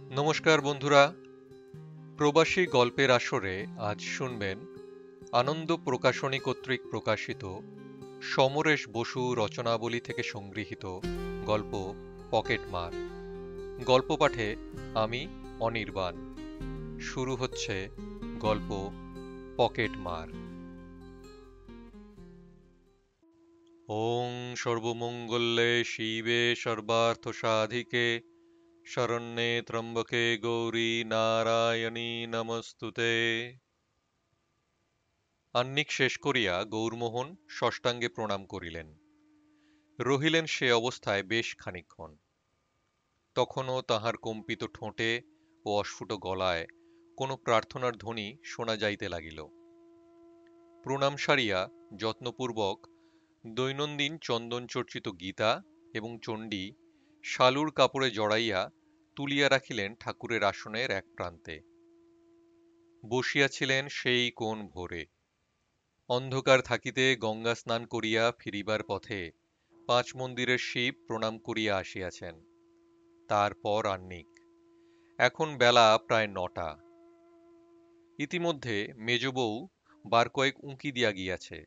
নমস্কার বন্ধুরা, প্রবাসী গল্পের আসরে আজ শুনবেন আনন্দ প্রকাশনী কর্তৃক প্রকাশিত সমরেশ বসু রচনাবলী থেকে সংগৃহীত গল্প পকেটমার। গল্প পাঠে আমি অনির্বাণ। শুরু হচ্ছে গল্প পকেটমার। ওং সর্বমঙ্গলে শিবে সর্বার্থ সাধিকে শরণ্যে ত্রম্বকে গৌরী নারায়ণী নমস্তুতে। আহ্নিক শেষ করিয়া গৌরমোহন ষষ্ঠাঙ্গে প্রণাম করিলেন। রহিলেন সে অবস্থায় বেশ খানিকক্ষণ। তখনও তাহার কম্পিত ঠোঁটে ও অস্ফুট গলায় কোনো প্রার্থনার ধ্বনি শোনা যাইতে লাগিল। প্রণাম সারিয়া যত্নপূর্বক দৈনন্দিন চন্দনচর্চিত গীতা এবং চণ্ডী শালুর কাপড়ে জড়াইয়া তুলিয়া রাখিলেন ঠাকুরের আসনের এক প্রান্তে। বসিয়াছিলেন সেই কোন ভোরে। অন্ধকার থাকিতে গঙ্গা স্নান করিয়া ফিরিবার পথে পাঁচ মন্দিরের শিব প্রণাম করিয়া আসিয়াছেন। তারপর আহ্নিক। এখন বেলা প্রায় ৯টা। ইতিমধ্যে মেজ বউ বার কয়েক উঁকি দিয়া গিয়াছে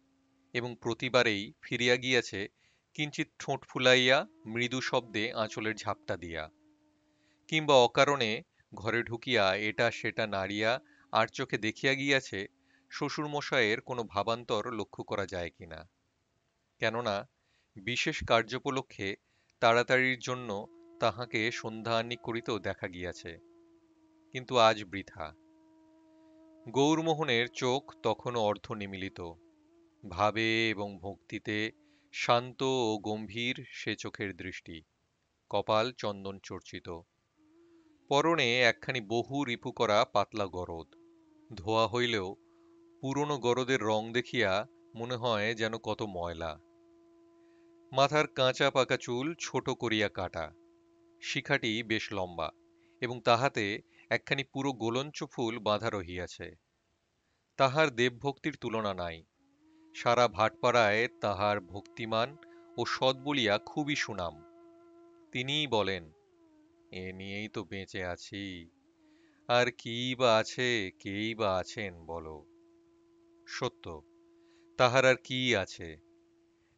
এবং প্রতিবারেই ফিরিয়া গিয়াছে কিঞ্চিৎ ঠোঁট ফুলাইয়া মৃদু শব্দে আঁচলের ঝাপটা দিয়া, কিংবা অকারণে ঘরে ঢুকিয়া এটা সেটা নাড়িয়া আর চোখে দেখিয়া গিয়াছে শ্বশুরমশায়ের কোনো ভাবান্তর লক্ষ্য করা যায় কিনা। কেননা বিশেষ কার্যোপলক্ষে তাড়াতাড়ির জন্য তাহাকে সন্ধ্যা আহ্নিক করিতেও দেখা গিয়াছে, কিন্তু আজ বৃথা। গৌরমোহনের চোখ তখনও অর্ধ নিমীলিত, ভাবে এবং ভক্তিতে শান্ত ও গম্ভীর সে চোখের দৃষ্টি, কপাল চন্দন চর্চিত। পরনে একখানি বহু রিপু করা পাতলা গরদ, ধোয়া হইলেও পুরনো গরদের রং দেখিয়া মনে হয় যেন কত ময়লা। মাথার কাঁচা পাকা চুল ছোট করিয়া কাটা, শিখাটি বেশ লম্বা এবং তাহাতে একখানি পুরো গোলঞ্চ ফুল বাঁধা রহিয়াছে। তাহার দেবভক্তির তুলনা নাই। সারা ভাটপাড়ায় তাহার ভক্তিমান ও সৎ বলিয়া খুবই সুনাম। তিনিই বলেন, এ নিয়েই তো বেঁচে আছি, আর কি বা আছে, কেই বা আছেন বলো। সত্য, তাহার আর কি আছে।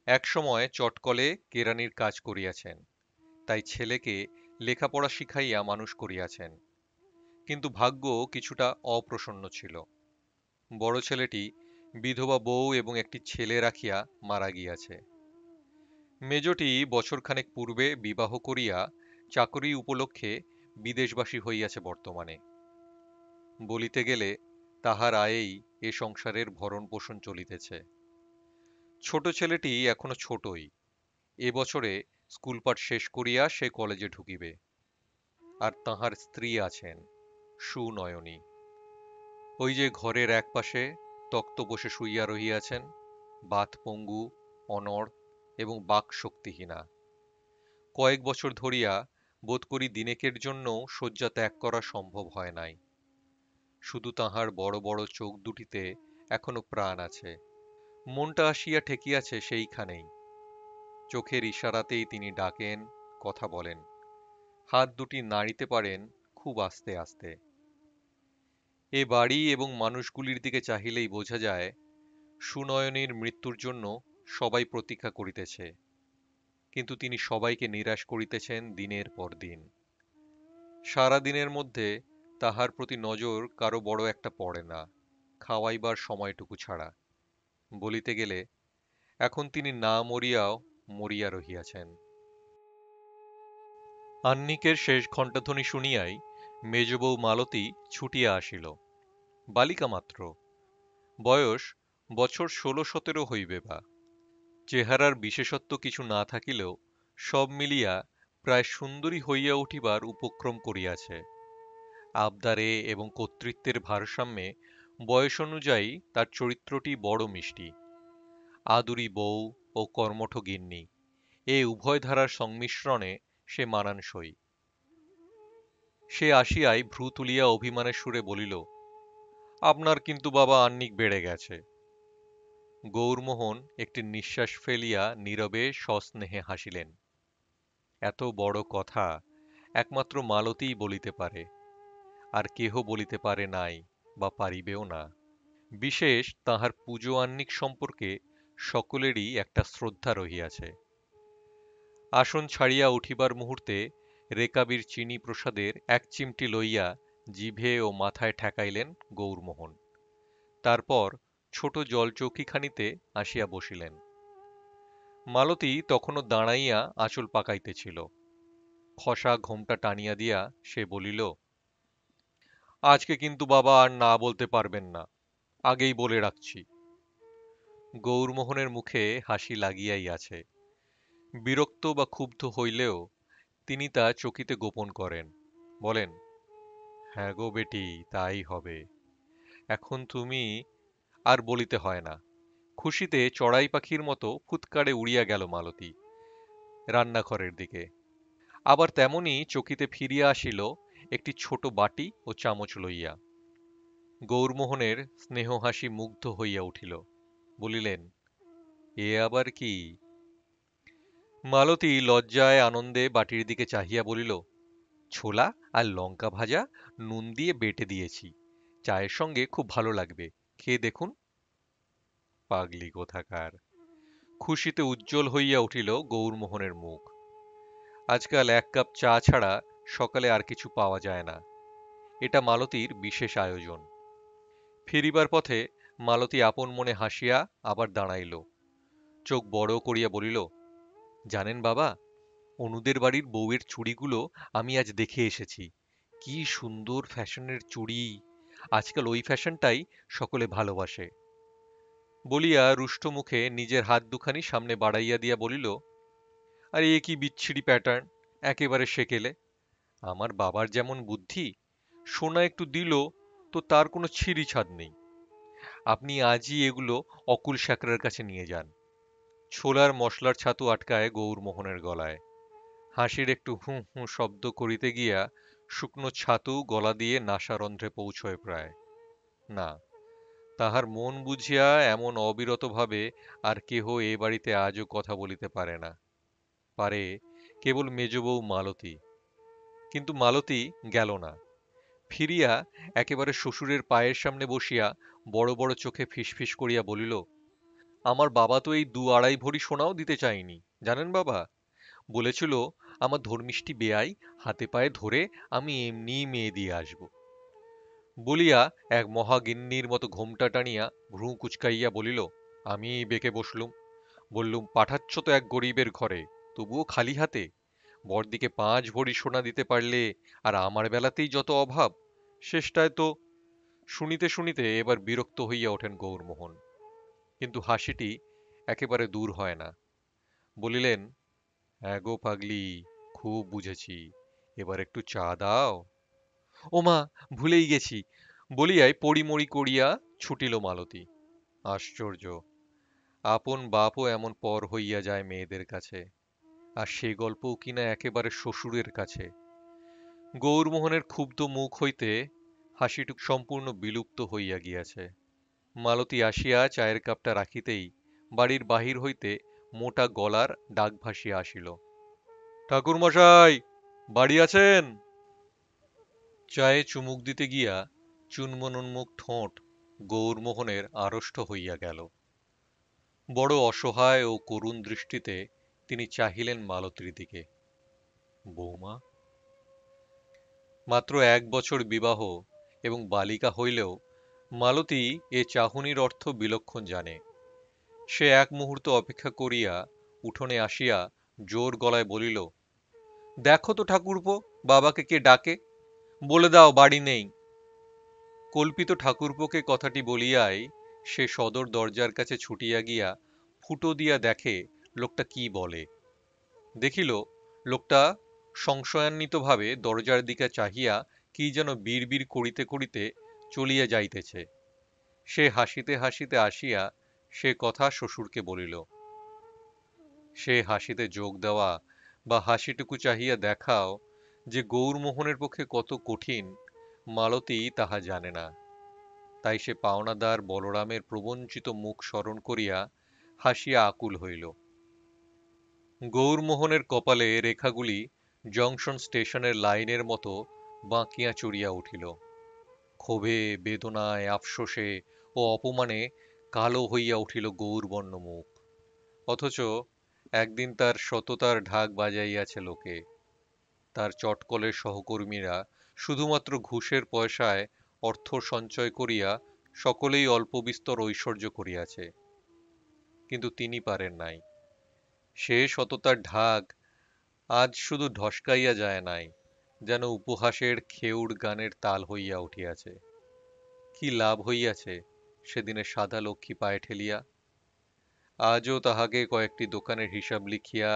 একসময় চটকলে কেরানির কাজ করিয়াছেন, তাই ছেলেকে লেখাপড়া শিখাইয়া মানুষ করিয়াছেন। কিন্তু ভাগ্য কিছুটা অপ্রসন্ন ছিল। বড় ছেলেটি বিধবা বউ এবং একটি ছেলে রাখিয়া মারা গিয়াছে। মেজটি বছরখানেক পূর্বে বিবাহ করিয়া চাকরি উপলক্ষে বিদেশবাসী হইয়াছে বর্তমানে। বলিতে গেলে তাহার আয়েই এ সংসারের ভরণ পোষণ চলিতেছে। ছোট ছেলেটি এখনো ছোটই, এ বছরে স্কুলপাঠ শেষ করিয়া সে কলেজে ঢুকিবে। আর তাহার স্ত্রী আছেন, সুনয়নী। ওই যে ঘরের একপাশে তক্ত বসে শুইয়া রহিয়াছেন, বাতপঙ্গু, অনড় এবং বাক শক্তিহীনা। কয়েক বছর ধরিয়া বোধ করি দিনেকের জন্যও শয্যা ত্যাগ করা সম্ভব হয় নাই। শুধু তাহার বড় বড় চোখ দুটিতে এখনো প্রাণ আছে। মনটা আসিয়া ঠেকিয়াছে সেইখানেই। চোখের ইশারাতেই তিনি ডাকেন, কথা বলেন, হাত দুটি নাড়িতে পারেন খুব আস্তে আস্তে। এ বাড়ি এবং মানুষগুলির দিকে চাহিলেই বোঝা যায় সুনয়নীর মৃত্যুর জন্য সবাই প্রতীক্ষা করিতেছে, কিন্তু তিনি সবাইকে নিরাশ করিতেছেন দিনের পর দিন। সারা দিনের মধ্যে তাহার প্রতি নজর কারো বড় একটা পড়ে না, খাওয়াইবার সময়টুকু ছাড়া। বলিতে গেলে এখন তিনি না মরিয়াও মরিয়া রহিয়াছেন। আহ্নিকের শেষ ঘণ্টাধ্বনি শুনিয়াই মেজ বউ মালতী ছুটিয়া আসিল। বালিকা মাত্র, বয়স বছর ১৬-১৭ হইবে বা। চেহারার বিশেষত্ব কিছু না থাকিলেও সব মিলিয়া প্রায় সুন্দরী হইয়া উঠিবার উপক্রম করিয়াছে। আবদারে এবং কর্তৃত্বের ভারসাম্যে বয়স অনুযায়ী তার চরিত্রটি বড় মিষ্টি। আদুরি বউ ও কর্মঠ গিন্নি, এ উভয় ধারার সংমিশ্রণে সে মানানসই। সে আসিয়াই ভ্রু তুলিয়া অভিমানের সুরে বলিল, আপনার কিন্তু বাবা আহ্নিক বেড়ে গেছে। গৌরমোহন একটি নিঃশ্বাস ফেলিয়া নীরবে সস্নেহে হাসিলেন। এত বড় কথা একমাত্র মালতীই বলিতে পারে, আর কেহ বলিতে পারে নাই বা পারিবেও না। বিশেষ তাহার পুজো আহ্নিক সম্পর্কে সকলেরই একটা শ্রদ্ধা রহিয়াছে। আসন ছাড়িয়া উঠিবার মুহূর্তে রেকাবির চিনি প্রসাদের এক চিমটি লইয়া জিভে ও মাথায় ঠেকাইলেন গৌরমোহন। তারপর ছোট জলচৌকিখানিতে আসিয়া বসিলেন। মালতী তখনও দাঁড়াইয়া আঁচল পাকাইতেছিল। খসা ঘোমটা টানিয়া দিয়া সে বলিল, আজকে কিন্তু বাবা আর না বলতে পারবেন না, আগেই বলে রাখছি। গৌরমোহনের মুখে হাসি লাগিয়াই আছে। বিরক্ত বা ক্ষুব্ধ হইলেও তিনি তা চকিতে গোপন করেন। বলেন, হ্যাঁ গো বেটি, তাই হবে। এখন তুমি আর বলিতে হয় না। খুশিতে চড়াই পাখির মতো ফুৎকারে উড়িয়া গেল মালতী রান্নাঘরের দিকে। আবার তেমনি চকিতে ফিরিয়া আসিল একটি ছোট বাটি ও চামচ লইয়া। গৌরমোহনের স্নেহহাসি মুগ্ধ হইয়া উঠিল। বলিলেন, এ আবার কি? মালতী লজ্জায় আনন্দে বাটির দিকে চাহিয়া বলিল, ছোলা আর লঙ্কা ভাজা নুন দিয়ে বেটে দিয়েছি, চায়ের সঙ্গে খুব ভালো লাগবে, খেয়ে দেখুন। পাগলি কোথাকার! খুশিতে উজ্জ্বল হইয়া উঠিল গৌরমোহনের মুখ। আজকাল এক কাপ চা ছাড়া সকালে আর কিছু পাওয়া যায় না। এটা মালতীর বিশেষ আয়োজন। ফিরিবার পথে মালতী আপন মনে হাসিয়া আবার দাঁড়াইল। চোখ বড় করিয়া বলিল, জানেন বাবা, অনুদের বাড়ির বউয়ের চুড়িগুলো আমি আজ দেখে এসেছি। কি সুন্দর ফ্যাশনের চুড়ি! আজকাল ওই ফ্যাশনটাই সকলে ভালোবাসে। বলিয়া রুষ্ট মুখে নিজের হাত দুখানি সামনে বাড়াইয়া দিয়া বলিল, আরে এ কি বিচ্ছিরি প্যাটার্ন, একেবারে সেকেলে। আমার বাবার যেমন বুদ্ধি, সোনা একটু দিল তো তার কোনো ছিঁড়ি ছাদ নেই। আপনি আজই এগুলো অকুল স্যাকরার কাছে নিয়ে যান। ছোলার মশলার ছাতু আটকায় গৌরমোহনের গলায়। হাসির একটু হুঁ হুঁ শব্দ করিতে গিয়া শুকনো ছাতু গলা দিয়ে নাসারন্ধ্রে পৌঁছয় প্রায়। না, তাহার মন বুঝিয়া এমন অবিরতভাবে আর কেহ এ বাড়িতে আজও কথা বলিতে পারে না। পারে কেবল মেজবউ মালতী। কিন্তু মালতী গেল না। ফিরিয়া একেবারে শ্বশুরের পায়ের সামনে বসিয়া বড় বড় চোখে ফিসফিস করিয়া বলিল, আমার বাবা তো এই ২-২.৫ ভরি সোনাও দিতে চায়নি, জানেন বাবা। বলেছিল, আমার ধর্মিষ্ঠি বেয়াই হাতে পায়ে ধরে আমি এমনিই মেয়ে দিয়ে আসব। বলিয়া এক মহাগিন্নির মতো ঘোমটা টানিয়া ভ্রু কুচকাইয়া বলিল, আমি বেঁকে বসলুম। বললুম, পাঠাচ্ছ তো এক গরিবের ঘরে, তবুও খালি হাতে। বড়দিকে ৫ ভরি সোনা দিতে পারলে, আর আমার বেলাতেই যত অভাব। শেষটায় তো। শুনিতে শুনিতে এবার বিরক্ত হইয়া ওঠেন গৌরমোহন। কিন্তু হাসিটি একেবারে দূর হয় না। বলিলেন, হ্যাঁ গো পাগলি, খুব বুঝেছি। এবার একটু চা দাও। ওমা, ভুলেই গেছি, বলিয়াই পড়িমড়ি করিয়া ছুটিল মালতী। আশ্চর্য! আপন বাপও এমন পর হইয়া যায় মেয়েদের কাছে, আর সে গল্পও কিনা একেবারে শ্বশুরের কাছে। গৌরমোহনের ক্ষুব্ধ মুখ হইতে হাসিটুক সম্পূর্ণ বিলুপ্ত হইয়া গিয়াছে। মালতী আসিয়া চায়ের কাপটা রাখিতেই বাড়ির বাহির হইতে মোটা গলার ডাক ভাসিয়া আসিল, ঠাকুরমশাই, বাড়ি আছেন? চায়ে চুমুক দিতে গিয়া চুনমনোন্মুখ ঠোঁট গৌরমোহনের আড়ষ্ট হইয়া গেল। বড় অসহায় ও করুণ দৃষ্টিতে তিনি চাহিলেন মালতীর দিকে। বৌমা! মাত্র ১ বছর বিবাহ এবং বালিকা হইলেও মালতী এ চাহনির অর্থ বিলক্ষণ জানে। সে এক মুহূর্ত অপেক্ষা করিয়া উঠোনে আসিয়া জোর গলায় বলিল, দেখো তো ঠাকুরপো, বাবাকে কে ডাকে, বলে দাও বাড়ি নেই। কল্পিত ঠাকুরপোকে কথাটি বলিয়াই সে সদর দরজার কাছে ছুটিয়া গিয়া ফুটো দিয়া দেখে লোকটা কি বলে। দেখিল, লোকটা সংশয়ান্বিতভাবে দরজার দিকে চাহিয়া কি যেন বিড়বিড় করিতে করিতে চলিয়া যাইতেছে। সে হাসিতে হাসিতে আসিয়া সে কথা শ্বশুরকে বলিল। সে হাসিতে যোগ দেওয়া বা হাসিটুকু চাহিয়া দেখাও যে গৌরমোহনের পক্ষে কত কঠিন, মালতী তাহা জানে না। তাই সে পাওনাদার বলরামের প্রবঞ্চিত মুখ স্মরণ করিয়া হাসিয়া আকুল হইল। গৌরমোহনের কপালে রেখাগুলি জংশন স্টেশনের লাইনের মতো বাঁকিয়া চড়িয়া উঠিল। ক্ষোভে, বেদনায়, আফসোসে ও অপমানে কালো হইয়া উঠিল গৌরবর্ণ মুখ। অথচ একদিন তার সততার ঢাক বাজাইয়াছে লোকে। তার চটকলের সহকর্মীরা শুধুমাত্র ঘুষের পয়সায় অর্থ সঞ্চয় করিয়া সকলেই অল্প বিস্তর ঐশ্বর্য করিয়াছে, কিন্তু তিনি পারেন নাই। সে সততার ঢাক আজ শুধু ঢসকাইয়া যায় নাই, যেন উপহাসের খেউড় গানের তাল হইয়া উঠিয়াছে। কি লাভ হইয়াছে সেদিনের সাদা লক্ষ্মী পায়ে ঠেলিয়া? আজও তাহাকে কয়েকটি দোকানের হিসাব লিখিয়া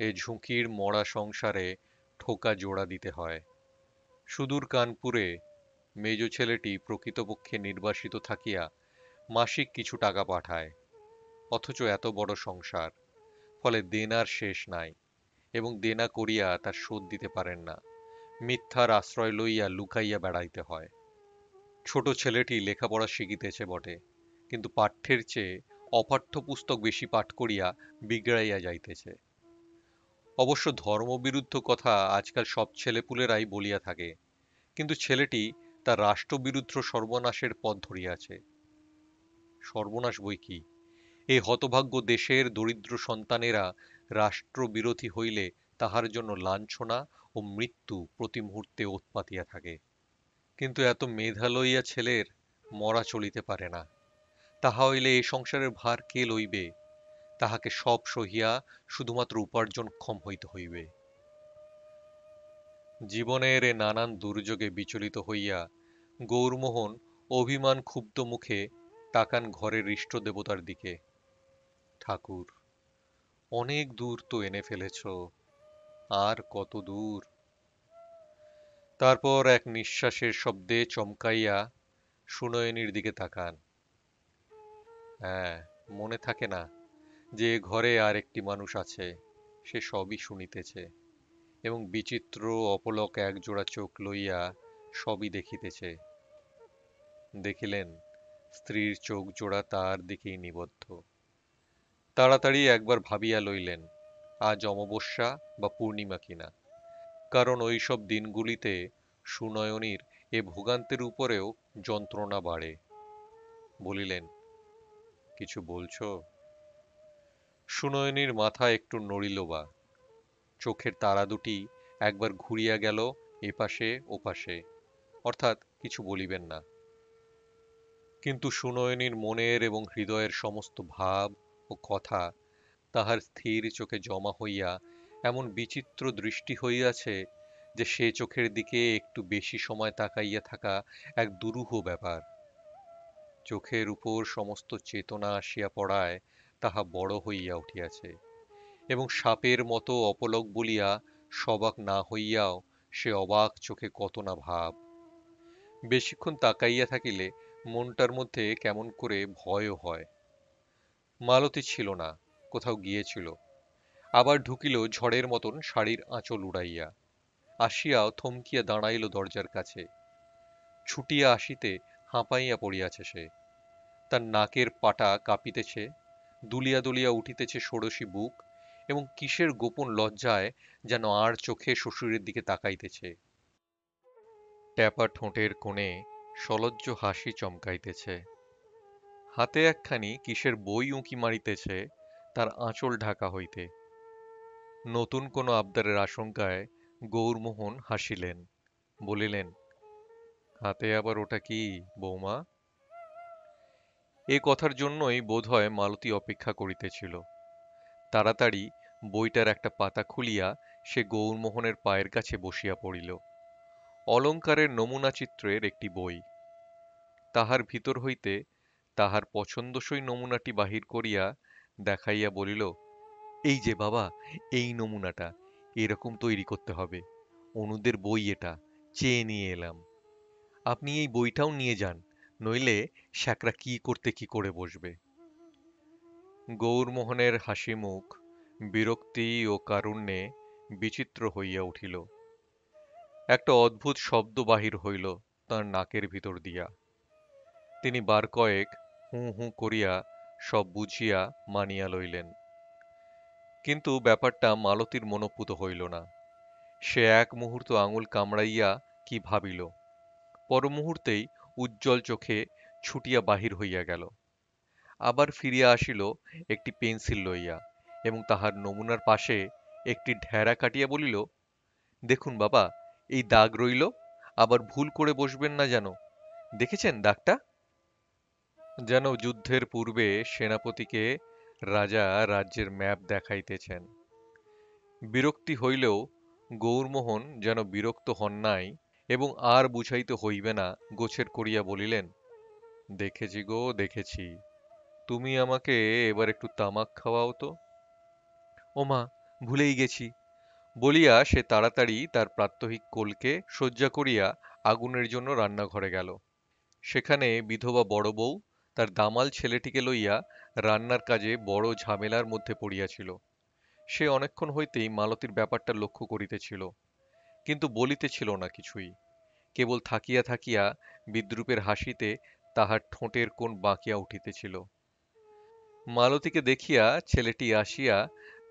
এ ঝুঁকির মরা সংসারে ঠোকা জোড়া দিতে হয়। সুদূর কানপুরে মেজ ছেলেটি প্রকৃতপক্ষে নির্বাসিত থাকিয়া মাসিক কিছু টাকা পাঠায়, অথচ এত বড় সংসার, ফলে দেনার শেষ নাই, এবং দেনা করিয়া তার শোধ দিতে পারেন না। মিথ্যার আশ্রয় লইয়া লুকাইয়া বেড়াইতে হয়। ছোট ছেলেটি লেখাপড়া শিখিতেছে বটে, কিন্তু পাঠ্যের চেয়ে অপাঠ্য পুস্তক বেশি পাঠ করিয়া বিগড়াইয়া যাইতেছে। অবশ্য ধর্মবিরুদ্ধ কথা আজকাল সব ছেলেপুলেরাই বলিয়া থাকে, কিন্তু ছেলেটি তার রাষ্ট্রবিরুদ্ধ সর্বনাশের পথ ধরিয়াছে। সর্বনাশ বই কি! এই হতভাগ্য দেশের দরিদ্র সন্তানেরা রাষ্ট্রবিরোধী হইলে তাহার জন্য লাঞ্ছনা ও মৃত্যু প্রতি মুহূর্তে ওৎ পাতিয়া থাকে। কিন্তু এত মেধা লইয়া ছেলের মরা চলিতে পারে না। তাহা হইলে এই সংসারের ভার কে লইবে? তাহাকে সব সহিয়া শুধুমাত্র উপার্জনক্ষম হইতে হইবে। জীবনের এ নানান দুর্যোগে বিচলিত হইয়া গৌরমোহন অভিমান ক্ষুব্ধ মুখে তাকান ঘরের ইষ্ট দেবতার দিকে। ঠাকুর, অনেক দূর তো এনে ফেলেছ, আর কত দূর? তারপর এক নিঃশ্বাসের শব্দে চমকাইয়া সুনয়নীর দিকে তাকান। হ্যাঁ, মনে থাকে না যে ঘরে আর একটি মানুষ আছে, সে সবই শুনিতেছে, এবং বিচিত্র অপলক একজোড়া চোখ লইয়া সবই দেখিতেছে। দেখিলেন স্ত্রীর চোখ জোড়া তার দিকেই নিবদ্ধ। তাড়াতাড়ি একবার ভাবিয়া লইলেন আজ অমাবস্যা বা পূর্ণিমা কিনা, কারণ ওইসব দিনগুলিতে সুনয়নীর এ ভোগান্তের উপরেও যন্ত্রণা বাড়ে। বলিলেন, কিছু বলছো? সুনয়নীর মাথা একটু নড়িল বা, চোখের তারা দুটি একবার ঘুরিয়া গেল এপাশে ওপাশে, অর্থাৎ কিছু বলিবেন না। কিন্তু সুনয়নীর মনের এবং হৃদয়ের সমস্ত ভাব ও কথা তাহার স্থির চোখে জমা হইয়া এমন বিচিত্র দৃষ্টি হইয়াছে যে সে চোখের দিকে একটু বেশি সময় তাকাইয়া থাকা এক দুরূহ ব্যাপার। চোখের উপর সমস্ত চেতনা আসিয়া পড়ায় তাহা বড় হইয়া উঠিয়াছে, এবং সাপের মতো অপলক বলিয়া সবাক না হইয়াও সে অবাক চোখে কত না ভাব। বেশিক্ষণ তাকাইয়া থাকিলে মনটার মধ্যে কেমন করে ভয়ও হয়। মালতী ছিল না, কোথাও গিয়েছিল। আবার ঢুকিল ঝড়ের মতন শাড়ির আঁচল উড়াইয়া, আসিয়াও থমকিয়া দাঁড়াইল দরজার কাছে। ছুটিয়া আসিতে হাঁপাইয়া পড়িয়াছে সে। তার নাকের পাটা কাঁপিতেছে, দুলিয়া দুলিয়া উঠিতেছে ষোড়শী বুক, এবং কিসের গোপন লজ্জায় যেন আর চোখে শ্বশুরের দিকে তাকাইতেছে। ট্যাপা ঠোঁটের কোণে সলজ্জ হাসি চমকাইতেছে। হাতে একখানি কিসের বই উঁকি মারিতেছে তার আঁচল ঢাকা হইতে। নতুন কোনো আবদারের আশঙ্কায় গৌরমোহন হাসিলেন, বলিলেন, হাতে আবার ওটা কি বৌমা? এ কথার জন্যই বোধহয় মালতী অপেক্ষা করিতেছিল। তাড়াতাড়ি বইটার একটা পাতা খুলিয়া সে গৌরমোহনের পায়ের কাছে বসিয়া পড়িল। অলংকারের নমুনা চিত্রের একটি বই। তাহার ভিতর হইতে তাহার পছন্দসই নমুনাটি বাহির করিয়া দেখাইয়া বলিল, এই যে বাবা, এই নমুনাটা, এরকম তৈরি করতে হবে। অনুদের বই এটা, চেয়ে নিয়ে এলাম। আপনি এই বইটাও নিয়ে যান, নইলে শ্যাকরা কি করে বসবে। গৌরমোহনের হাসি মুখ বিরক্তি ও কারুণ্যে বিচিত্র হইয়া উঠিল। একটা অদ্ভুত শব্দ বাহির হইল তাঁর নাকের ভিতর দিয়া। তিনি বার কয়েক হুঁ হুঁ করিয়া সব বুঝিয়া মানিয়া লইলেন। কিন্তু ব্যাপারটা মালতীর মনোপুত হইল না, সে এক মুহূর্ত আঙুল কামড়াইয়া কি ভাবিল, পর মুহূর্তেই উজ্জ্বল চোখে ছুটিয়া বাহির হইয়া গেল। আবার ফিরিয়া আসিল একটি পেন্সিল লইয়া, এবং তাহার নমুনার পাশে একটি ঢেরা কাটিয়া বলিল, দেখুন বাবা, এই দাগ রইল, আবার ভুল করে বসবেন না যেন। দেখেছেন দাগটা? যেন যুদ্ধের পূর্বে সেনাপতিকে রাজা রাজ্যের ম্যাপ দেখাইতেছেন। বিরক্তি হইলেও গৌরমোহন যেন বিরক্ত হন নাই, এবং আর বুঝাইতে হইবে না গোছের করিয়া বলিলেন, দেখেছি গো, দেখেছি। তুমি আমাকে এবার একটু তামাক খাওয়াও তো। ওমা, ভুলেই গেছি, বলিয়া সে তাড়াতাড়ি তার প্রাত্যহিক কোলকে সজ্জা করিয়া আগুনের জন্য রান্নাঘরে গেল। সেখানে বিধবা বড় বউ তার দামাল ছেলেটিকে লইয়া রান্নার কাজে বড় ঝামেলার মধ্যে পড়িয়াছিল। সে অনেকক্ষণ হইতেই মালতীর ব্যাপারটা লক্ষ্য করিতেছিল, কিন্তু বলিতেছিল না কিছুই। কেবল থাকিয়া থাকিয়া বিদ্রূপের হাসিতে তাহার ঠোঁটের কোণ বাঁকিয়া উঠিতেছিল। মালতীকে দেখিয়া ছেলেটি আসিয়া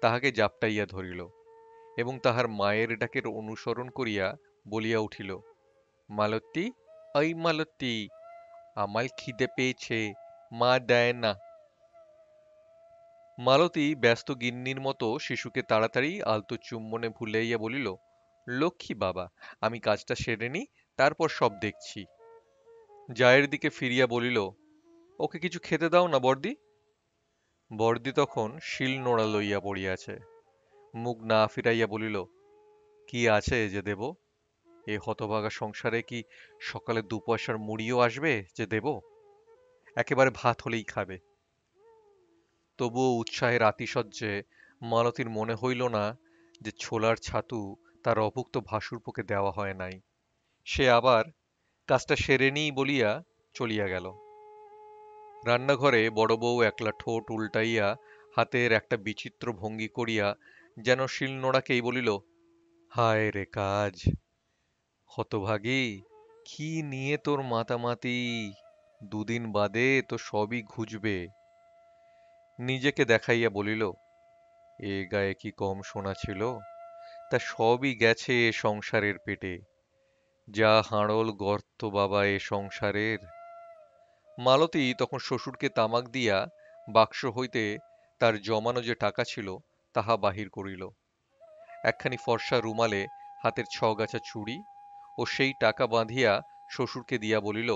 তাহাকে জাপটাইয়া ধরিল, এবং তাহার মায়ের ডাকের অনুসরণ করিয়া বলিয়া উঠিল, মালতী, ওই মালতী, আমার খিদে পেয়েছে, মা দেয় না। মালতী ব্যস্ত গিন্নির মতো শিশুকে তাড়াতাড়ি আলতো চুম্বনে ভুলাইয়া বলিল, লক্ষ্মী বাবা, আমি কাজটা সেরে নি, তারপর সব দেখছি। জায়ের দিকে ফিরিয়া বলিল, ওকে কিছু খেতে দাও না বর্দি। বর্দি তখন শিল নোড়া লইয়া পড়িয়াছে। মুখ না ফিরাইয়া বলিল, কি আছে যে দেব? এ হতভাগা সংসারে কি সকালে 2 পয়সার মুড়িও আসবে যে দেব? একেবারে ভাত হলেই খাবে। তবুও উৎসাহের আতিশয্যে মালতীর মনে হইল না যে ছোলার ছাতু তার অভুক্ত ভাশুরপোকে দেওয়া হয় নাই। সে আবার কাজটা সেরে নিই বলিয়া চলিয়া গেল। রান্নাঘরে বড় বউ একলা ঠোঁট উল্টাইয়া হাতের একটা বিচিত্র ভঙ্গি করিয়া যেন শিলনোড়াকেই বলিল, হায় রে কাজ, হতভাগী, কি নিয়ে তোর মাতামাতি, 2 দিন বাদে তো সবই ঘুচবে। নিজেকে দেখাইয়া বলিল, এ গায়ে কি কম সোনা ছিল, তা সবই গেছে এ সংসারের পেটে। যা হাড়ল গর্ত বাবা এ সংসারের। মালতী তখন শ্বশুরকে তামাক দিয়া বাক্স হইতে তার জমানো যে টাকা ছিল তাহা বাহির করিল। একখানি ফর্সা রুমালে হাতের 6 গাছা চুড়ি ও সেই টাকা বাঁধিয়া শ্বশুরকে দিয়া বলিল,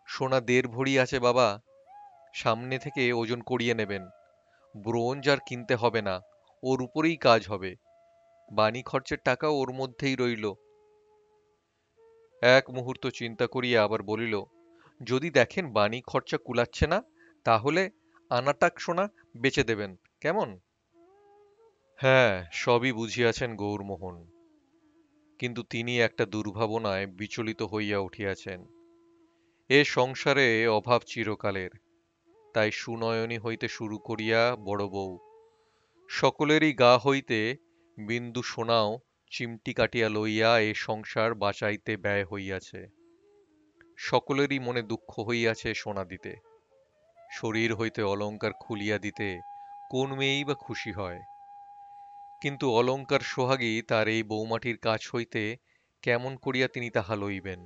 সোনা 1.5 ভরি আছে বাবা, সামনে থেকে ওজন করিয়ে নেবেন। ব্রোঞ্জ আর কিনতে হবে না, ওর উপরেই কাজ হবে। বানি খরচের টাকা ওর মধ্যেই রইল। এক মুহূর্ত চিন্তা করিয়া আবার বলিল, যদি দেখেন বানি খরচা কুলাচ্ছে না, তাহলে আনাটাক সোনা বেচে দেবেন, কেমন? হ্যাঁ, সবই বুঝিয়াছেন গৌরমোহন, কিন্তু তিনি একটা দুর্ভাবনায় বিচলিত হইয়া উঠিয়াছেন। এ সংসারে অভাব চিরকালের, তাই সুনয়নী হইতে শুরু করিয়া বড় বউ সকলেরই গা হইতে বিন্দু সোনাও চিমটি কাটিয়া লইয়া এ সংসার বাঁচাইতে ব্যয় হইয়াছে। সকলেরই মনে দুঃখ হইয়াছে সোনা দিতে। শরীর হইতে অলংকার খুলিয়া দিতে কোন মেয়েই বা খুশি হয়? কিন্তু অলংকার সোহাগী তার এই বৌমাটির কাছ হইতে কেমন করিয়া তিনি তাহা লইবেন?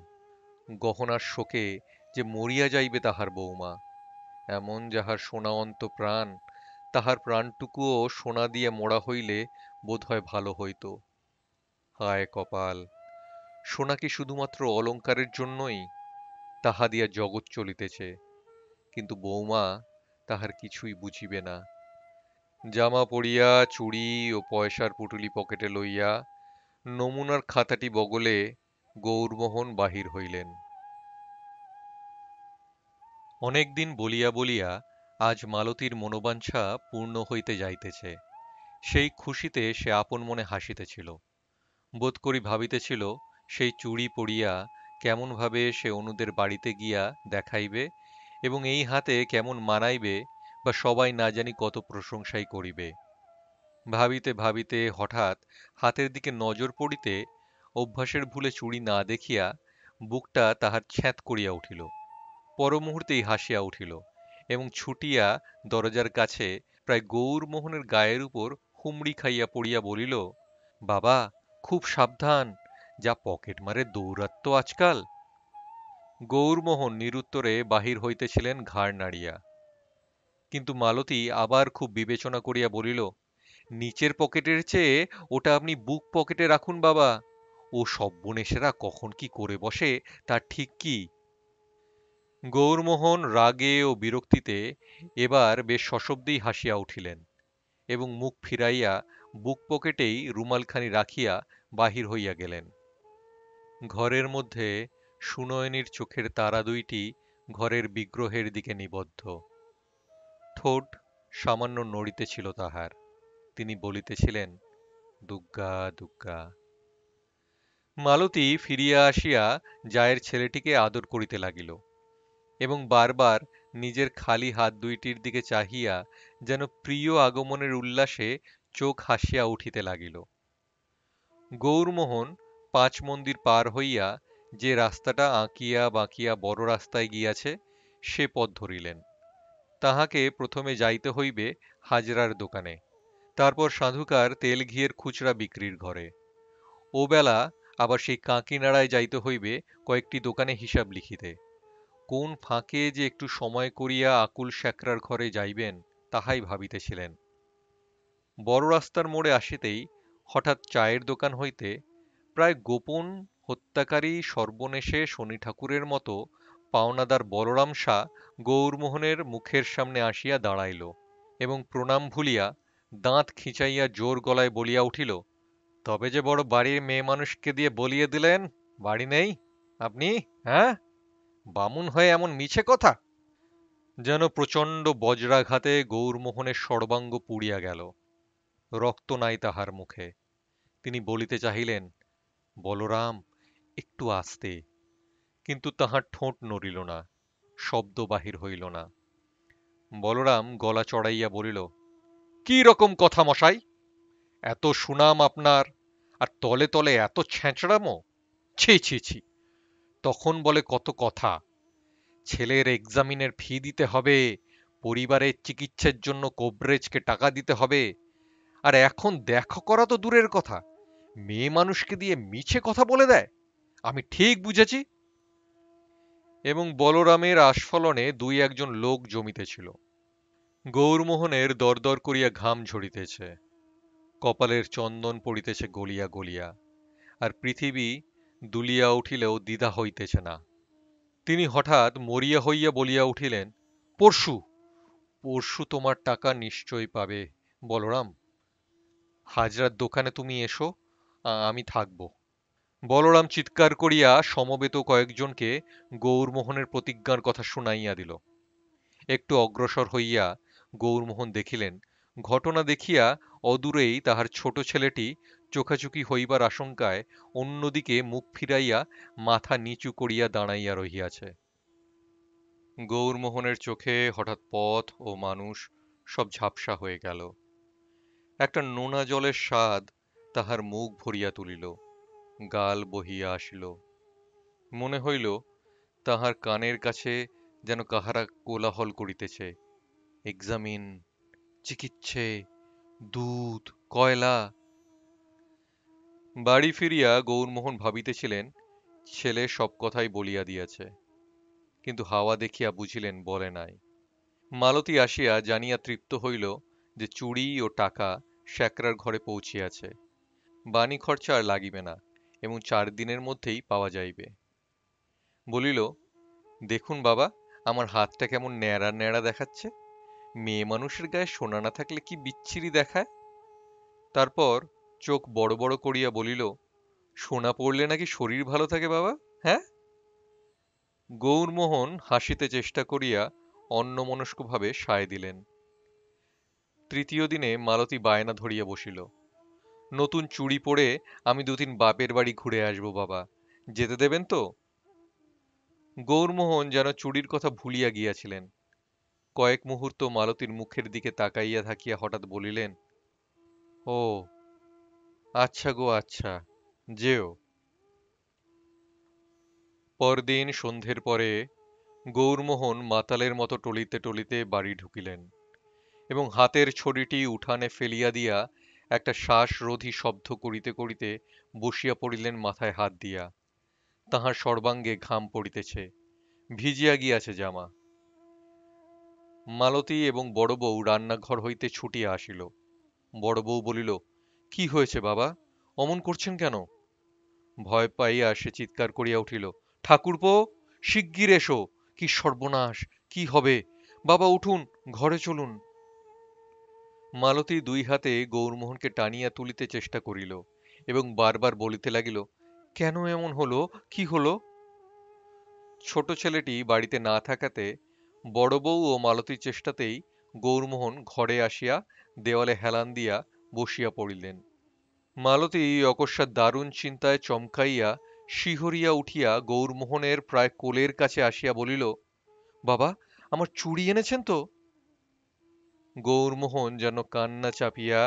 গহনার শোকে যে মরিয়া যাইবে তাহার বৌমা, এমন যাহার সোনা অন্ত প্রাণ, তাহার প্রাণটুকুও সোনা দিয়ে মোড়া হইলে বোধ হয় ভালো হইত। হায় কপাল! সোনা কি শুধুমাত্র অলংকারের জন্যই? তাহা দিয়া জগৎ চলিতেছে, কিন্তু বৌমা তাহার কিছুই বুঝিবে না। জামা পরিয়া চুড়ি ও পয়সার পুটুলি পকেটে লইয়া নমুনার খাতাটি বগলে গৌরমোহন বাহির হইলেন। অনেকদিন বলিয়া বলিয়া আজ মালতীর মনোবাঞ্ছা পূর্ণ হইতে যাইতেছে। সেই খুশিতে সে আপন মনে হাসিতেছিল। বোধ করি ভাবিতেছিল, সেই চুড়ি পরিয়া কেমন ভাবে সে অনুদের বাড়িতে গিয়া দেখাইবে, এবং এই হাতে কেমন মানাইবে, বা সবাই না জানি কত প্রশংসাই করিবে। ভাবিতে ভাবিতে হঠাৎ হাতের দিকে নজর পড়িতে অভ্যাসের ভুলে চুড়ি না দেখিয়া বুকটা তাহার ছ্যাঁত করিয়া উঠিল। পর মুহূর্তেই হাসিয়া উঠিল, এবং ছুটিয়া দরজার কাছে প্রায় গৌরমোহনের গায়ের উপর হুমড়ি খাইয়া পড়িয়া বলিল, বাবা, খুব সাবধান, যা পকেট মারে দৌরাত্ম্য আজকাল। গৌরমোহন নিরুত্তরে বাহির হইতেছিলেন ঘাড় নাড়িয়া। কিন্তু মালতী আবার খুব বিবেচনা করিয়া বলিল, নিচের পকেটের চেয়ে ওটা আপনি বুক পকেটে রাখুন বাবা। ও সব্বনেশেরা কখন কি করে বসে তার ঠিক কি? গৌরমোহন রাগে ও বিরক্তিতে এবার বেশ সশব্দেই হাসিয়া উঠিলেন এবং মুখ ফিরাইয়া বুক পকেটেই রুমালখানি রাখিয়া বাহির হইয়া গেলেন। ঘরের মধ্যে সুনয়নীর চোখের তারা দুইটি ঘরের বিগ্রহের দিকে নিবদ্ধ। ঠোঁট সামান্য নড়িতেছিল তাহার। তিনি বলিতেছিলেন, দুগ্গা দুগ্গা। মালতী ফিরিয়া আসিয়া জায়ের ছেলেটিকে আদর করিতে লাগিল এবং বারবার নিজের খালি হাত দুইটির দিকে চাহিয়া যেন প্রিয় আগমনের উল্লাসে চোখ হাসিয়া উঠিতে লাগিল। গৌরমোহন ৫ মন্দির পার হইয়া যে রাস্তাটা আঁকিয়া বাঁকিয়া বড় রাস্তায় গিয়াছে সে পথ ধরিলেন। তাহাকে প্রথমে যাইতে হইবে হাজরার দোকানে, তারপর সাধুকার তেল ঘিয়ের খুচরা বিক্রির ঘরে। ও বেলা আবার সেই কাঁকিনাড়ায় যাইতে হইবে কয়েকটি দোকানে হিসাব লিখিতে। কোন ফাঁকে যে একটু সময় করিয়া আকুল স্যাকরার ঘরে যাইবেন তাহাই ভাবিতেছিলেন। বড় রাস্তার মোড়ে আসিতেই হঠাৎ চায়ের দোকান হইতে প্রায় গোপন হত্যাকারী সর্বনেশে শনি ঠাকুরের মতো পাওনাদার বলরাম শাহ গৌরমোহনের মুখের সামনে আসিয়া দাঁড়াইল এবং প্রণাম ভুলিয়া দাঁত খিঁচাইয়া জোর গলায় বলিয়া উঠিল, তবে যে বড় বাড়ির মেয়ে মানুষকে দিয়ে বলিয়ে দিলেন বাড়ি নেই আপনি, হ্যাঁ? বামুন হয়ে এমন মিছে কথা! যেন প্রচণ্ড বজ্রাঘাতে গৌরমোহনের সর্বাঙ্গ পুড়িয়া গেল। রক্ত নাই তাহার মুখে। তিনি বলিতে চাহিলেন, বলরাম, একটু আস্তে। কিন্তু তাহার ঠোঁট নড়িল না, শব্দ বাহির হইল না। বলরাম গলা চড়াইয়া বলিল, কি রকম কথা মশাই? এত সুনাম আপনার, আর তলে তলে এত ছেঁচড়ামো! ছি ছি ছি! তখন বলে কত কথা, ছেলের এক্সামিনের ফি দিতে হবে, পরিবারের চিকিৎসার জন্য কোবরেজকে টাকা দিতে হবে, আর এখন দেখা করা তো দূরের কথা, মেয়ে মানুষকে দিয়ে মিছে কথা বলে দেয়। আমি ঠিক বুঝেছি। এবং বলরামের আস্ফলনে দুই একজন লোক জমিতেছিল। গৌরমোহনের দরদর করিয়া ঘাম ঝরিতেছে, কপালের চন্দন পড়িতেছে গলিয়া গলিয়া, আর পৃথিবী দুলিয়া উঠিলেও দ্বিধা হইতেছে না। তিনি হঠাৎ মরিয়া হইয়া বলিয়া উঠিলেন, পরশু, পরশু তোমার টাকা নিশ্চয় পাবে বলরাম। হাজরার দোকানে তুমি এসো, আমি থাকব। বলরাম চিৎকার করিয়া সমবেত কয়েকজনকে গৌরমোহনের প্রতিজ্ঞার কথা শুনাইয়া দিল। একটু অগ্রসর হইয়া গৌরমোহন দেখিলেন, ঘটনা দেখিয়া অদূরেই তাহার ছোট ছেলেটি চোখাচোখি হইবার আশঙ্কায় অন্যদিকে মুখ ফিরাইয়া মাথা নিচু করিয়া দাঁড়াইয়া রহিয়াছে। গৌরমোহনের চোখে হঠাৎ পথ ও মানুষ সব ঝাপসা হয়ে গেল। একটা নোনা জলের স্বাদ তাহার মুখ ভরিয়া তুলিল, গাল বহিয়া আসিল। মনে হইল তাহার কানের কাছে যেন কাহারা কোলাহল করিতেছে, এক্সামিন, চিকিৎসে, দুধ, কয়লা। বাড়ি ফিরিয়া গৌরমোহন ভাবিতেছিলেন ছেলে সব কথাই বলিয়া দিয়াছে, কিন্তু হাওয়া দেখিয়া বুঝিলেন বলে নাই। মালতী আসিয়া জানিয়া তৃপ্ত হইল যে চুড়ি ও টাকা স্যাকরার ঘরে পৌঁছিয়াছে, বাণী খরচা আর লাগিবে না এবং 4 দিনের মধ্যেই পাওয়া যাইবে। বলিল, দেখুন বাবা, আমার হাতটা কেমন ন্যাড়া ন্যাড়া দেখাচ্ছে, মেয়ে মানুষের গায়ে সোনা না থাকলে কি বিচ্ছিরি দেখায়। তারপর চোখ বড় বড় করিয়া বলিল, সোনা পড়লে নাকি শরীর ভালো থাকে বাবা, হ্যাঁ? গৌরমোহন হাসিতে চেষ্টা করিয়া অন্যমনস্কভাবে সায় দিলেন। তৃতীয় দিনে মালতী বায়না ধরিয়া বসিল, নতুন চুড়ি পরে আমি 2 দিন বাপের বাড়ি ঘুরে আসবো বাবা, যেতে দেবেন তো? গৌরমোহন যেন চুড়ির কথা ভুলিয়া গিয়াছিলেন। কয়েক মুহূর্ত মালতীর মুখের দিকে তাকাইয়া থাকিয়া হঠাৎ বলিলেন, ও আচ্ছা গো আচ্ছা, যেও। পরদিন সন্ধ্যের পরে গৌরমোহন মাতালের মতো টলিতে টলিতে বাড়ি ঢুকিলেন এবং হাতের ছড়িটি উঠানে ফেলিয়া দিয়া একটা শ্বাসরোধী শব্দ করিতে করিতে বসিয়া পড়িলেন মাথায় হাত দিয়া। তাহার সর্বাঙ্গে ঘাম পড়িতেছে, ভিজিয়া গিয়াছে জামা। মালতী এবং বড় বউ রান্নাঘর হইতে ছুটিয়া আসিল। বড় বউ বলিল, কি হয়েছে বাবা, অমন করছেন কেন? ভয় পাইয়া সে চিৎকার করিয়া উঠিল, ঠাকুরপো, শিগগির এসো, কি সর্বনাশ, কি হবে? বাবা উঠুন, ঘরে চলুন। মালতী দুই হাতে গৌরমোহনকে টানিয়া তুলিতে চেষ্টা করিল এবং বারবার বলিতে লাগিল, কেন এমন হলো, কি হলো? ছোট ছেলেটি বাড়িতে না থাকাতে বড় বউ ও মালতীর চেষ্টাতেই গৌরমোহন ঘরে আসিয়া দেওয়ালে হেলান দিয়া বসিয়া পড়িলেন। মালতী অকস্মাৎ দারুণ চিন্তায় চমকাইয়া শিহরিয়া উঠিয়া গৌরমোহনের প্রায় কোলের কাছে আসিয়া বলিল, বাবা, আমার চুড়ি এনেছেন তো? গৌরমোহন যেন কান্না চাপিয়া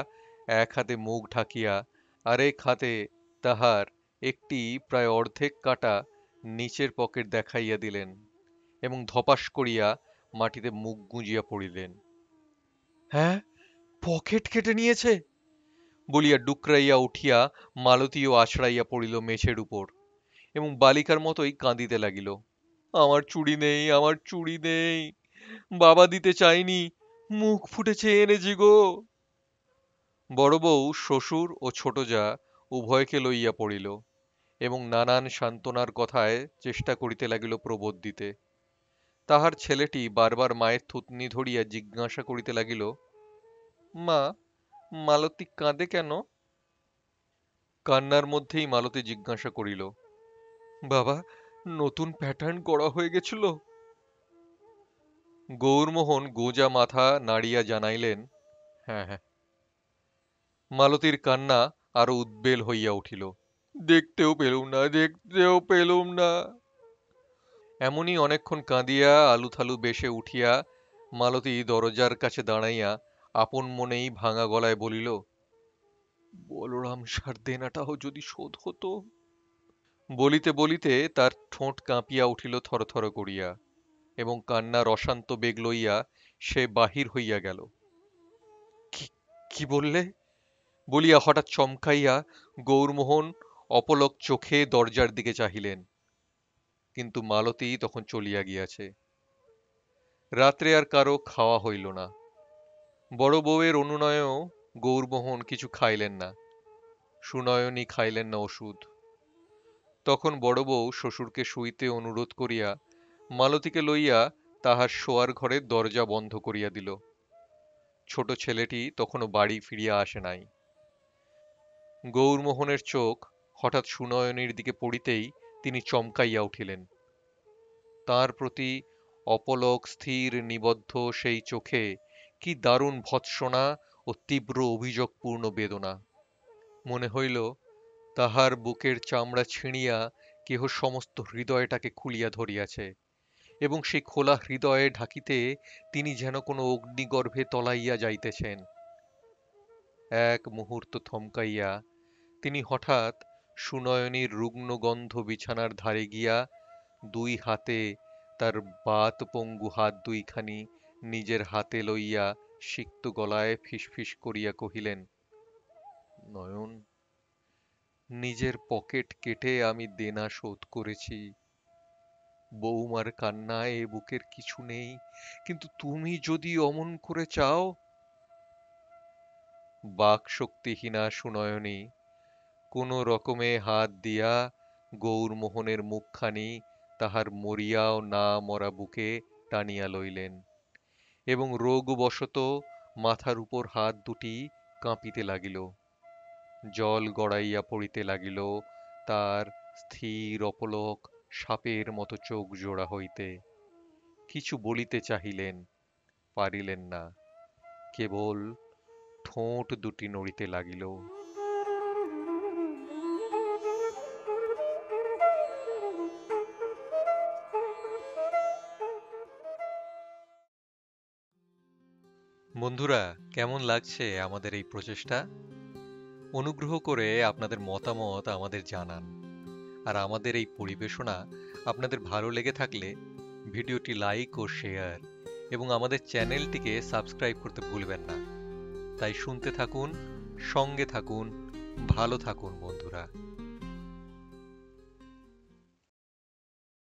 এক হাতে মুখ ঢাকিয়া আরেক হাতে তাহার একটি প্রায় অর্ধেক কাটা নিচের পকেট দেখাইয়া দিলেন এবং ধপাস করিয়া মাটিতে মুখ গুঁজিয়া পড়িলেন। হ্যাঁ, পকেট কেটে নিয়েছে বলিয়া ডুকরাইয়া উঠিয়া মালতীও আছড়াইয়া পড়িল মেঝের উপর এবং বালিকার মতোই কাঁদিতে লাগিল। আমার চুড়ি নেই, আমার চুড়ি নেই, বাবা দিতে চাইনি, মুখ ফুটে চেয়ে এনেছি গো। বড় বউ, শ্বশুর ও ছোট জা উভয়কে লইয়া পড়িল এবং নানান সান্ত্বনার কথায় চেষ্টা করিতে লাগিল প্রবোধ দিতে। তাহার ছেলেটি বারবার মায়ের থুতনি ধরিয়া জিজ্ঞাসা করিতে লাগিল, মা, মালতী কাঁদে কেন? কান্নার মধ্যেই মালতী জিজ্ঞাসা করিল, বাবা, নতুন প্যাটার্ন করা হয়ে গেছিল? গৌরমোহন গোজা মাথা নাড়িয়া জানাইলেন, হ্যাঁ হ্যাঁ। মালতীর কান্না আরো উদ্বেল হইয়া উঠিল, দেখতেও পেলুম না, দেখতেও পেলুম না। এমনি অনেকক্ষণ কাঁদিয়া আলুথালু বেশে উঠিয়া মালতী দরজার কাছে দাঁড়াইয়া আপন মনেই ভাঙা গলায় বলিল, বলরাম সার দেনাটাও যদি শোধ হতো। বলিতে বলিতে তার ঠোঁট কাঁপিয়া উঠিল থরথর করিয়া এবং কান্নার অশান্ত বেগ লইয়া সে বাহির হইয়া গেল। কি, কি বললে? বলিয়া হঠাৎ চমকাইয়া গৌরমোহন অপলক চোখে দরজার দিকে চাহিলেন, কিন্তু মালতী তখন চলিয়া গিয়াছে। রাত্রে আর কারো খাওয়া হইল না। বড় বউয়ের অনুনয়েও গৌরমোহন কিছু খাইলেন না, সুনয়নী খাইলেন না ওষুধ। তখন বড় বউ শ্বশুরকে শুইতে অনুরোধ করিয়া মালতীকে লইয়া তাহার শোয়ার ঘরের দরজা বন্ধ করিয়া দিল। ছোট ছেলেটি তখনও বাড়ি ফিরিয়া আসে নাই। গৌরমোহনের চোখ হঠাৎ সুনয়নীর দিকে পড়িতেই তিনি চমকাইয়া উঠিলেন। তার প্রতি অপলক স্থির নিবদ্ধ সেই চোখে কি দারুণ ভৎসনা ও তীব্র অভিযোগপূর্ণ বেদনা! মনে হইল তাহার বুকের চামড়া ছিঁড়িয়া কেহ সমস্ত হৃদয়টাকে খুলিয়া ধরিয়াছে এবং সেই খোলা হৃদয়ে ঢাকিতে তিনি যেন কোনো অগ্নিগর্ভে তলাইয়া যাইতেছেন। এক মুহূর্ত থমকাইয়া তিনি হঠাৎ সুনয়নীর রুগ্ন গন্ধ বিছানার ধারে গিয়া দুই হাতে তার বাত পঙ্গু হাত দুইখানি নিজের হাতে লইয়া সিক্ত গলায় ফিসফিস করিয়া কহিলেন, নয়ন, নিজের পকেট কেটে আমি দেনা শোধ করেছি। বৌমার কান্নায় এ বুকের কিছু নেই, কিন্তু তুমি যদি অমন করে চাও। বাকশক্তিহীনা সুনয়নী কোনো রকমে হাত দিয়া গৌরমোহনের মুখখানি তাহার মরিয়াও না মরা বুকে টানিয়া লইলেন এবং রোগবশত মাথার উপর হাত দুটি কাঁপিতে লাগিল। জল গড়াইয়া পড়িতে লাগিল তার স্থির অপলক সাপের মতো চোখ জোড়া হইতে। কিছু বলিতে চাহিলেন, পারিলেন না, কেবল ঠোঁট দুটি নড়িতে লাগিল। বন্ধুরা, কেমন লাগছে আমাদের এই প্রচেষ্টা? অনুগ্রহ করে আপনাদের মতামত আমাদের জানান। আর আমাদের এই পরিবেশনা আপনাদের ভালো লেগে থাকলে ভিডিওটি লাইক ও শেয়ার এবং আমাদের চ্যানেলটিকে সাবস্ক্রাইব করতে ভুলবেন না। তাই শুনতে থাকুন সঙ্গে থাকুন, ভালো থাকুন বন্ধুরা।